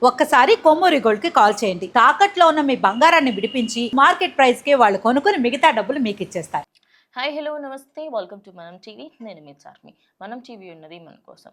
ఒక్కసారి కొమ్మూరి గోల్డ్ కి కాల్ చేయండి. తాకట్లో ఉన్న మీ బంగారాన్ని విడిపించి మార్కెట్ ప్రైస్ కి వాళ్ళు కొనుక్కుని మిగతా డబ్బులు మీకు ఇచ్చేస్తారు. హాయ్ హలో నమస్తే వెల్కమ్ టు మనం టీవీ. నేను మీ చార్మి. మనం టీవీ ఉన్నది మన కోసం.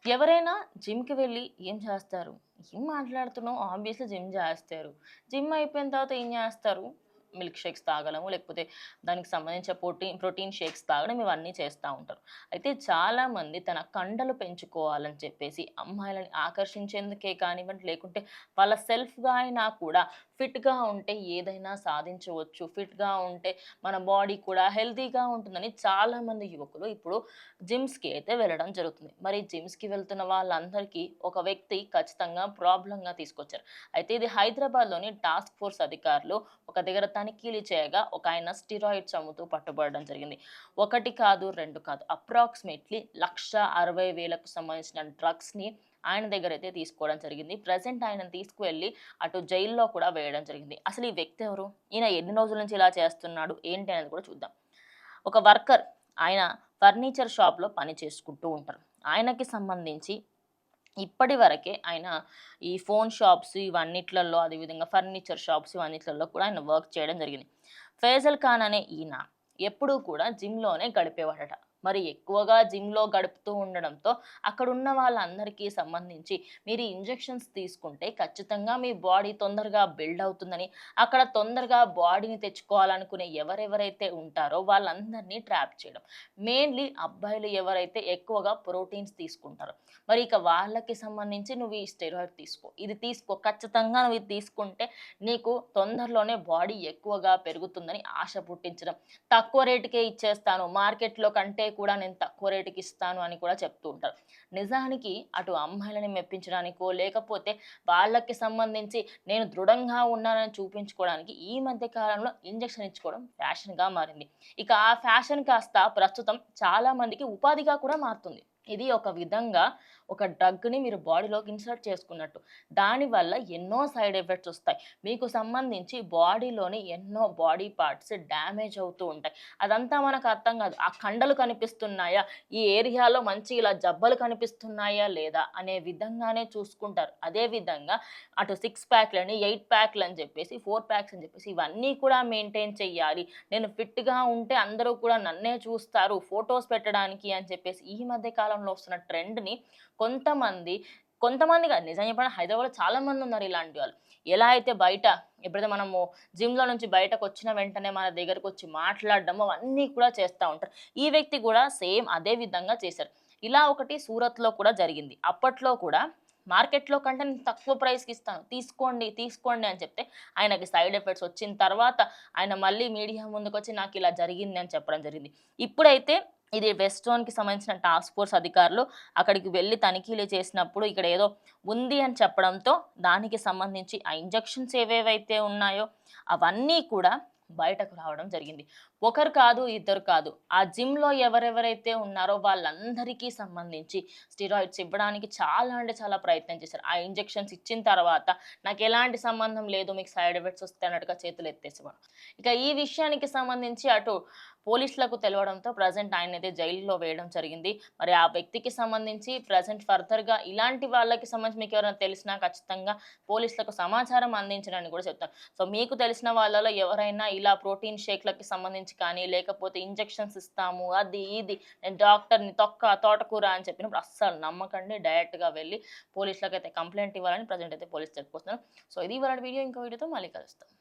ఎవరైనా జిమ్కి వెళ్ళి ఏం చేస్తారు? ఏం మాట్లాడుతున్నావు? ఆబ్వియస్లీ జిమ్ చేస్తారు. జిమ్ అయిపోయిన తర్వాత ఏం చేస్తారు? మిల్క్ షేక్స్ తాగడము, లేకపోతే దానికి సంబంధించిన ప్రోటీన్ షేక్స్ తాగడం, ఇవన్నీ చేస్తూ ఉంటారు. అయితే చాలామంది తన కండలు పెంచుకోవాలని చెప్పేసి అమ్మాయిలని ఆకర్షించేందుకే కానివ్వండి, లేకుంటే వాళ్ళ సెల్ఫ్గా అయినా కూడా ఫిట్గా ఉంటే ఏదైనా సాధించవచ్చు, ఫిట్గా ఉంటే మన బాడీ కూడా హెల్తీగా ఉంటుందని చాలామంది యువకులు ఇప్పుడు జిమ్స్కి అయితే వెళ్ళడం జరుగుతుంది. మరి జిమ్స్కి వెళ్తున్న వాళ్ళందరికీ ఒక వ్యక్తి ఖచ్చితంగా ప్రాబ్లంగా తీసుకొచ్చారు. అయితే ఇది హైదరాబాద్లోని టాస్క్ ఫోర్స్ అధికారులు ఒక దగ్గర తనిఖీలు చేయగా ఒక ఆయన స్టిరాయిడ్స్ అమ్ముతూ పట్టుబడడం జరిగింది. ఒకటి కాదు, రెండు కాదు, అప్రాక్సిమేట్లీ 1,60,000కు సంబంధించిన డ్రగ్స్ని ఆయన దగ్గర అయితే తీసుకోవడం జరిగింది. ప్రజెంట్ ఆయనను తీసుకువెళ్ళి అటు జైల్లో కూడా వేయడం జరిగింది. అసలు ఈ వ్యక్తి ఎవరు? ఈయన ఎన్ని రోజుల నుంచి ఇలా చేస్తున్నాడు ఏంటి అనేది కూడా చూద్దాం. ఒక వర్కర్, ఆయన ఫర్నిచర్ షాప్లో పని చేసుకుంటూ ఉంటారు. ఆయనకి సంబంధించి ఇప్పటి వరకే ఆయన ఈ ఫోన్ షాప్స్ ఇవన్నిట్లలో, అదేవిధంగా ఫర్నిచర్ షాప్స్ ఇవన్నిట్లలో కూడా ఆయన వర్క్ చేయడం జరిగింది. ఫైజల్ ఖాన్ అనే ఈయన ఎప్పుడూ కూడా జిమ్లోనే గడిపేవాడట. మరి ఎక్కువగా జిమ్లో గడుపుతూ ఉండడంతో అక్కడున్న వాళ్ళందరికీ సంబంధించి మీరు ఇంజెక్షన్స్ తీసుకుంటే ఖచ్చితంగా మీ బాడీ తొందరగా బిల్డ్ అవుతుందని, అక్కడ తొందరగా బాడీని తెచ్చుకోవాలనుకునే ఎవరెవరైతే ఉంటారో వాళ్ళందరినీ ట్రాప్ చేయడం. మెయిన్లీ అబ్బాయిలు ఎవరైతే ఎక్కువగా ప్రోటీన్స్ తీసుకుంటారో, మరి ఇక వాళ్ళకి సంబంధించి నువ్వు ఈ స్టెరాయిడ్ తీసుకో, ఇది తీసుకో, ఖచ్చితంగా నువ్వు ఇది తీసుకుంటే నీకు తొందరలోనే బాడీ ఎక్కువగా పెరుగుతుందని ఆశ పుట్టించడం. తక్కువ రేటుకే ఇచ్చేస్తాను, మార్కెట్లో కంటే కూడా నేను తక్కువ రేటుకి ఇస్తాను అని కూడా చెప్తూ ఉంటారు. నిజానికి అటు అమ్మాయిలని మెప్పించడానికో, లేకపోతే వాళ్ళకి సంబంధించి నేను దృఢంగా ఉన్నానని చూపించుకోవడానికి ఈ మధ్య కాలంలో ఇంజెక్షన్ ఇచ్చుకోవడం ఫ్యాషన్గా మారింది. ఇక ఆ ఫ్యాషన్ కాస్త ప్రస్తుతం చాలా మందికి ఉపాధిగా కూడా మారుతుంది. ఇది ఒక విధంగా ఒక డ్రగ్ని మీరు బాడీలోకి ఇన్సర్ట్ చేసుకున్నట్టు. దానివల్ల ఎన్నో సైడ్ ఎఫెక్ట్స్ వస్తాయి. మీకు సంబంధించి బాడీలోని ఎన్నో బాడీ పార్ట్స్ డ్యామేజ్ అవుతూ ఉంటాయి. అదంతా మనకు అర్థం కాదు. ఆ కండలు కనిపిస్తున్నాయా, ఈ ఏరియాలో మంచి ఇలా జబ్బలు కనిపిస్తున్నాయా లేదా అనే విధంగానే చూసుకుంటారు. అదేవిధంగా అటు 6 ప్యాక్లని, 8 ప్యాక్లు అని చెప్పేసి, 4 ప్యాక్స్ అని చెప్పేసి ఇవన్నీ కూడా మెయింటైన్ చెయ్యాలి. నేను ఫిట్గా ఉంటే అందరూ కూడా నన్నే చూస్తారు ఫొటోస్ పెట్టడానికి అని చెప్పేసి ఈ మధ్య కాలంలో వస్తున్న ట్రెండ్ని కొంతమంది కొంతమంది కాదు, నిజం చెప్పాలంటే హైదరాబాద్లో చాలా మంది ఉన్నారు ఇలాంటి వాళ్ళు. ఎలా అయితే బయట ఎప్పుడైతే మనము జిమ్లో నుంచి బయటకు వచ్చిన వెంటనే మన దగ్గరకు వచ్చి మాట్లాడడం అవన్నీ కూడా చేస్తూ ఉంటారు. ఈ వ్యక్తి కూడా సేమ్ అదే విధంగా చేశారు. ఇలా ఒకటి సూరత్లో కూడా జరిగింది. అప్పట్లో కూడా మార్కెట్‌లో కంటే నేను తక్కువ ప్రైస్‌కి ఇస్తాను, తీసుకోండి, తీసుకోండి అని చెప్తే ఆయనకి సైడ్ ఎఫెక్ట్స్ వచ్చిన తర్వాత ఆయన మళ్ళీ మీడియా ముందుకొచ్చి నాకు ఇలా జరిగింది అని చెప్పడం జరిగింది. ఇప్పుడైతే ఇది వెస్ట్ జోన్‌కి సంబంధించిన టాస్క్ ఫోర్స్ అధికారులు అక్కడికి వెళ్లి తనిఖీలు చేసినప్పుడు ఇక్కడ ఏదో ఉంది అని చెప్పడంతో దానికి సంబంధించి ఆ ఇంజెక్షన్స్ ఏవేవైతే ఉన్నాయో అవన్నీ కూడా బయటకు రావడం జరిగింది. ఒకరు కాదు, ఇద్దరు కాదు, ఆ జిమ్‌లో ఎవరెవరైతే ఉన్నారో వాళ్ళందరికీ సంబంధించి స్టెరాయిడ్స్ ఇవ్వడానికి చాలా అంటే చాలా ప్రయత్నం చేశారు. ఆ ఇంజెక్షన్స్ ఇచ్చిన తర్వాత నాకెలాంటి సంబంధం లేదు, మీకు సైడ్ ఎఫెక్ట్స్ వస్తాయి అన్నట్టుగా చేతులు ఎత్తేసేవాడు. ఇక ఈ విషయానికి సంబంధించి అటు పోలీసులకు తెలవడంతో ప్రజెంట్ ఆయనైతే జైలులో వేయడం జరిగింది. మరి ఆ వ్యక్తికి సంబంధించి ప్రజెంట్ ఫర్దర్‌గా ఇలాంటి వాళ్ళకి సంబంధించి మీకు ఎవరైనా తెలిసినా ఖచ్చితంగా పోలీసులకు సమాచారం అందించడని కూడా చెప్తాను. సో మీకు తెలిసిన వాళ్ళలో ఎవరైనా ఇలా ప్రోటీన్ షేక్‌లకి సంబంధించి కానీ, లేకపోతే ఇంజెక్షన్స్ ఇస్తాము, అది ఇది, నేను డాక్టర్‌ని, తోటకూర అని చెప్పినప్పుడు అస్సలు నమ్మకండి. డైరెక్ట్‌గా వెళ్లి పోలీసులకైతే కంప్లెయింట్ ఇవ్వాలని ప్రెజెంట్ అయితే పోలీస్ చెప్పుకొస్తున్నారు. సో ఇది ఇవాళ వీడియో. ఇంకో వీడియోతో మళ్ళీ కలుస్తాం.